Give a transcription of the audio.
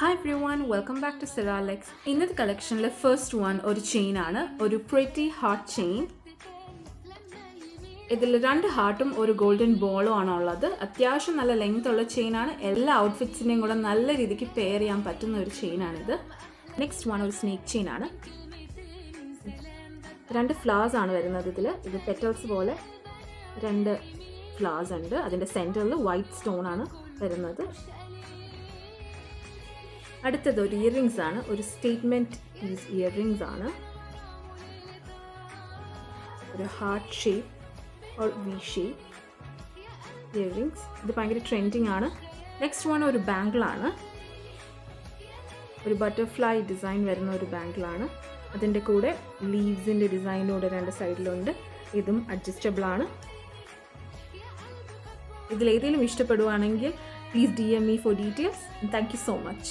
Hi everyone, welcome back to Ceralex. ഇന്നത്തെ കളക്ഷനിലെ first one ഒരു chain ആണ്, ഒരു പ്രിറ്റി ഹാർട്ട് ചെയിൻ. ഇതിൽ രണ്ട് ഹാർട്ടും ഒരു ഗോൾഡൻ ബോളും ആണ് ഉള്ളത്. അത്യാവശ്യം നല്ല ലെങ്ത് ഉള്ള ചെയിൻ ആണ്. എല്ലാ ഔട്ട്ഫിറ്റ്സിനെയും കൂടെ നല്ല രീതിക്ക് പെയർ ചെയ്യാൻ പറ്റുന്ന ഒരു ചെയിൻ ആണിത്. നെക്സ്റ്റ് വൺ ഒരു സ്നേക്ക് ചെയിൻ ആണ്. രണ്ട് ഫ്ലവേഴ്സ് ആണ് വരുന്നത് ഇതിൽ. ഇത് പെറ്റൽസ് പോലെ രണ്ട് ഫ്ലവേഴ്സ് ഉണ്ട്. അതിൻ്റെ സെൻറ്ററിൽ വൈറ്റ് സ്റ്റോൺ ആണ് വരുന്നത്. അടുത്തത് ഒരു ഇയറിങ്സ് ആണ്, ഒരു സ്റ്റേറ്റ്മെൻറ്റ് പീസ് ഇയറിങ്സ് ആണ്. ഒരു heart shape or V shape earrings. ഇത് ഭയങ്കര ട്രെൻഡിങ് ആണ്. നെക്സ്റ്റ് വൺ ഒരു ബാങ്കിളാണ്, ഒരു ബട്ടർഫ്ലൈ ഡിസൈൻ വരുന്ന ഒരു ബാങ്കിളാണ്. അതിൻ്റെ കൂടെ ലീവ്സിൻ്റെ ഡിസൈനോടെ രണ്ട് സൈഡിലുണ്ട്. ഇതും അഡ്ജസ്റ്റബിൾ ആണ്. ഇതിലേതെങ്കിലും ഇഷ്ടപ്പെടുവാണെങ്കിൽ please DM me for details. Thank you so much.